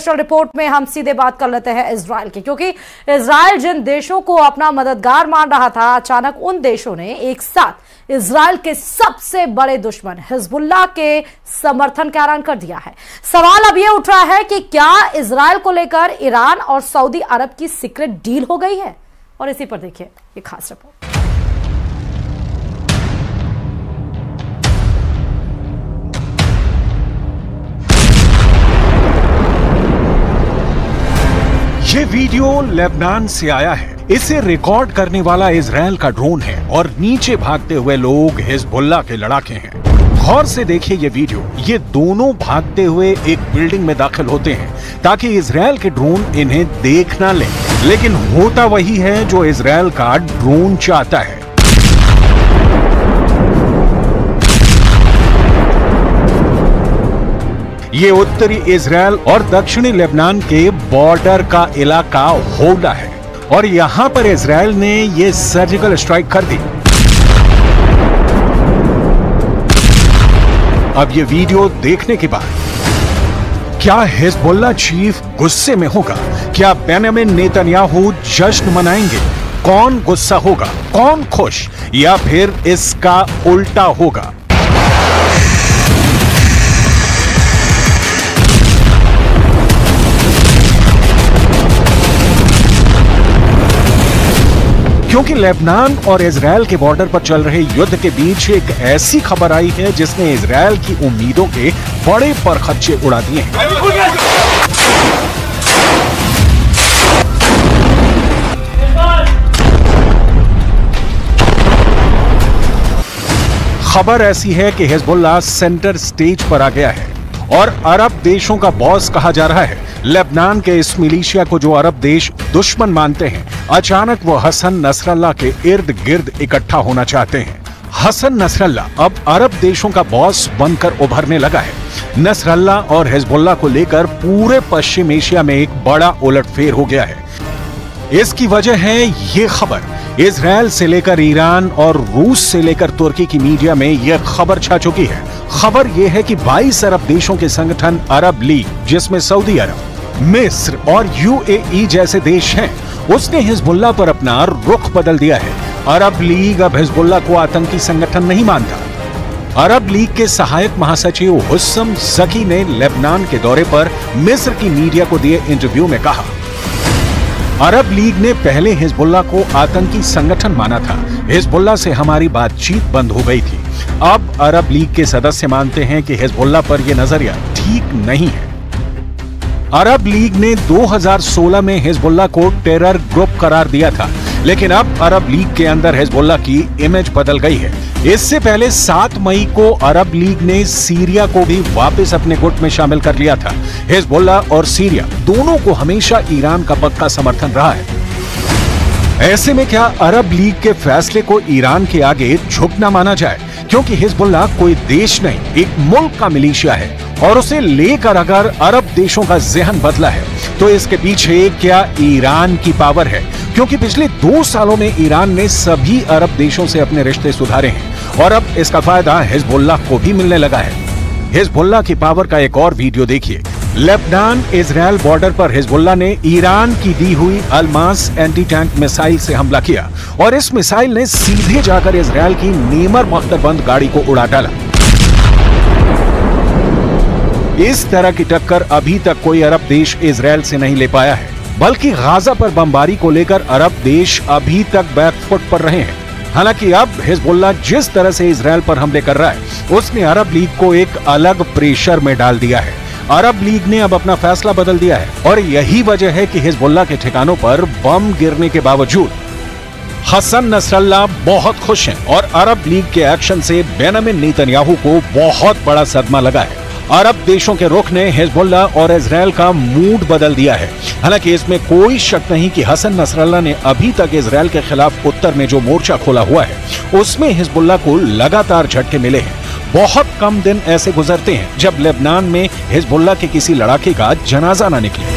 Special report में हम सीधे बात कर लेते हैं इजराइल की, क्योंकि इजराइल जिन देशों को अपना मददगार मान रहा था, अचानक उन देशों ने एक साथ इजराइल के सबसे बड़े दुश्मन हिजबुल्लाह के समर्थन का ऐलान कर दिया है। सवाल अब यह उठ रहा है कि क्या इजराइल को लेकर ईरान और सऊदी अरब की सीक्रेट डील हो गई है? और इसी पर देखिए ये खास रिपोर्ट। ये वीडियो लेबनान से आया है। इसे रिकॉर्ड करने वाला इजराइल का ड्रोन है और नीचे भागते हुए लोग हिजबुल्लाह के लड़ाके हैं। गौर से देखिए ये वीडियो। ये दोनों भागते हुए एक बिल्डिंग में दाखिल होते हैं ताकि इजराइल के ड्रोन इन्हें देख ना ले, लेकिन होता वही है जो इजराइल का ड्रोन चाहता है। ये उत्तरी इजराइल और दक्षिणी लेबनान के बॉर्डर का इलाका होल्डा है और यहां पर इजराइल ने ये सर्जिकल स्ट्राइक कर दी। अब ये वीडियो देखने के बाद क्या हिजबुल्लाह चीफ गुस्से में होगा? क्या बेंजामिन नेतन्याहू जश्न मनाएंगे? कौन गुस्सा होगा, कौन खुश, या फिर इसका उल्टा होगा? क्योंकि लेबनान और इजराइल के बॉर्डर पर चल रहे युद्ध के बीच एक ऐसी खबर आई है जिसने इजराइल की उम्मीदों के बड़े परखच्चे उड़ा दिए हैं। खबर ऐसी है कि हिजबुल्लाह सेंटर स्टेज पर आ गया है और अरब देशों का बॉस कहा जा रहा है। लेबनान के इस मिलिशिया को जो अरब देश दुश्मन मानते हैं, अचानक वो हसन नसरल्लाह के इर्द गिर्द इकट्ठा होना चाहते हैं। हसन नसरल्लाह अब अरब देशों का बॉस बनकर उभरने लगा है। नसरल्लाह और हिजबुल्लाह को लेकर पूरे पश्चिम एशिया में एक बड़ा उलटफेर हो गया है। इसकी वजह है ये खबर। इजराइल से लेकर ईरान और रूस से लेकर तुर्की की मीडिया में यह खबर छा चुकी है। खबर यह है कि 22 अरब देशों के संगठन अरब लीग, जिसमें सऊदी अरब, मिस्र और यूएई जैसे देश हैं, उसने हिजबुल्लाह पर अपना रुख बदल दिया है। अरब लीग अब हिजबुल्लाह को आतंकी संगठन नहीं मानता। अरब लीग के सहायक महासचिव हुस्सम जकी ने लेबनान के दौरे पर मिस्र की मीडिया को दिए इंटरव्यू में कहा, अरब लीग ने पहले हिजबुल्लाह को आतंकी संगठन माना था। हिजबुल्लाह से हमारी बातचीत बंद हो गई थी। अब अरब लीग के सदस्य मानते हैं कि हिजबुल्लाह पर यह नजरिया ठीक नहीं है। अरब लीग ने 2016 में हिजबुल्लाह को टेरर ग्रुप करार दिया था, लेकिन अब अरब लीग के अंदर हिजबुल्लाह की इमेज बदल गई है। इससे पहले 7 मई को अरब लीग ने सीरिया को भी वापस अपने गुट में शामिल कर लिया था। हिजबुल्लाह और सीरिया दोनों को हमेशा ईरान का पक्का समर्थन रहा है। ऐसे में क्या अरब लीग के फैसले को ईरान के आगे झुकना माना जाए? क्योंकि हिजबुल्लाह कोई देश नहीं, एक मुल्क का मिलिशिया है और उसे लेकर अगर अरब देशों का ज़हन बदला है तो इसके पीछे क्या ईरान की पावर है? क्योंकि पिछले 2 सालों में ईरान ने सभी अरब देशों से अपने रिश्ते सुधारे हैं और अब इसका फायदा हिजबुल्लाह को भी मिलने लगा है। हिजबुल्लाह की पावर का एक और वीडियो देखिए। लेबनान इजराइल बॉर्डर पर हिजबुल्लाह ने ईरान की दी हुई अल्मास एंटी टैंक मिसाइल से हमला किया और इस मिसाइल ने सीधे जाकर इजराइल की नेमर बख्तरबंद गाड़ी को उड़ा डाला। इस तरह की टक्कर अभी तक कोई अरब देश इजराइल से नहीं ले पाया है, बल्कि गाजा पर बमबारी को लेकर अरब देश अभी तक बैकफुट पर रहे हैं। हालांकि अब हिजबुल्लाह जिस तरह से इजराइल पर हमले कर रहा है, उसने अरब लीग को एक अलग प्रेशर में डाल दिया है। अरब लीग ने अब अपना फैसला बदल दिया है और यही वजह है कि हिजबुल्लाह के ठिकानों पर बम गिरने के बावजूद हसन नसरल्लाह बहुत खुश हैं और अरब लीग के एक्शन से बेंजामिन नेतन्याहू को बहुत बड़ा सदमा लगा है। अरब देशों के रुख ने हिजबुल्लाह और इजराइल का मूड बदल दिया है। हालांकि इसमें कोई शक नहीं कि हसन नसरल्लाह ने अभी तक इजराइल के खिलाफ उत्तर में जो मोर्चा खोला हुआ है, उसमें हिजबुल्लाह को लगातार झटके मिले हैं। बहुत कम दिन ऐसे गुजरते हैं जब लेबनान में हिजबुल्लाह के किसी लड़ाके का जनाजा ना निकले।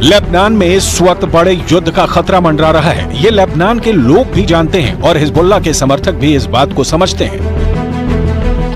लेबनान में इस वक्त बड़े युद्ध का खतरा मंडरा रहा है। ये लेबनान के लोग भी जानते हैं और हिजबुल्लाह के समर्थक भी इस बात को समझते हैं।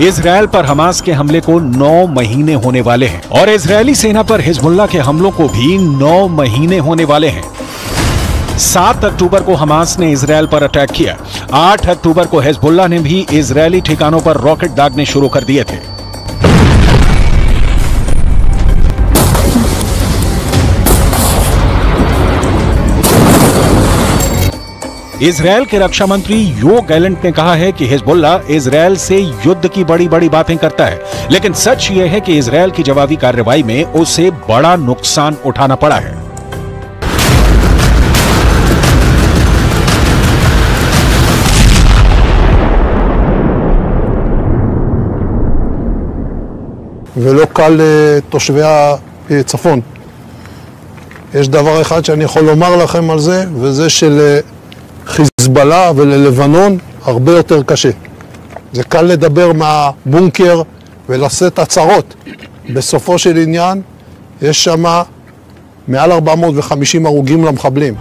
इजरायल पर हमास के हमले को 9 महीने होने वाले हैं और इजरायली सेना पर हिजबुल्लाह के हमलों को भी 9 महीने होने वाले हैं। 7 अक्टूबर को हमास ने इजरायल पर अटैक किया। 8 अक्टूबर को हिजबुल्लाह ने भी इजरायली ठिकानों पर रॉकेट दागने शुरू कर दिए थे। इजरायल के रक्षा मंत्री योव गैलेंट ने कहा है कि हिजबुल्लाह इजरायल से युद्ध की बड़ी बड़ी बातें करता है, लेकिन सच यह है कि इजरायल की जवाबी कार्रवाई में उसे बड़ा नुकसान उठाना पड़ा है। ולא קל לתושבי הצפון. יש דבר אחד שאני יכול לומר לכם על זה, וזה שלחיזבאללה וללבנון הרבה יותר קשה. זה קל לדבר מהבונקר ולשאת הצהרות. בסופו של עניין יש שם מעל 450 הרוגים למחבלים.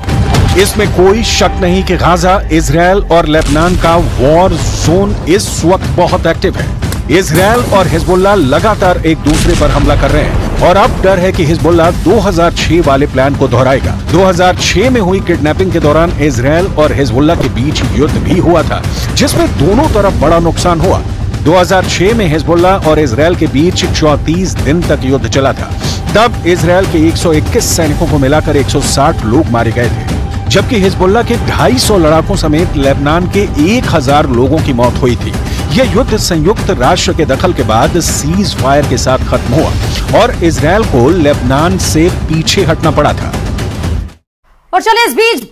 इसमें कोई शक नहीं कि गाजा, इजरायल और लेबनान का वॉर जोन इस वक्त बहुत एक्टिव है। इजरायल और हिजबुल्लाह लगातार एक दूसरे पर हमला कर रहे हैं और अब डर है कि हिजबुल्लाह 2006 वाले प्लान को दोहराएगा। 2006 में हुई किडनैपिंग के दौरान इजरायल और हिजबुल्लाह के बीच युद्ध भी हुआ था, जिसमें दोनों तरफ बड़ा नुकसान हुआ। 2006 में हिजबुल्लाह और इजरायल के बीच 34 दिन तक युद्ध चला था। तब इजरायल के 121 सैनिकों को मिलाकर 160 लोग मारे गए थे, जबकि हिजबुल्लाह के 250 लड़ाकों समेत लेबनान के 1000 लोगों की मौत हुई थी। यह युद्ध संयुक्त राष्ट्र के दखल के बाद सीज फायर के साथ खत्म हुआ और इजरायल को लेबनान से पीछे हटना पड़ा था। और चलिए इस बीच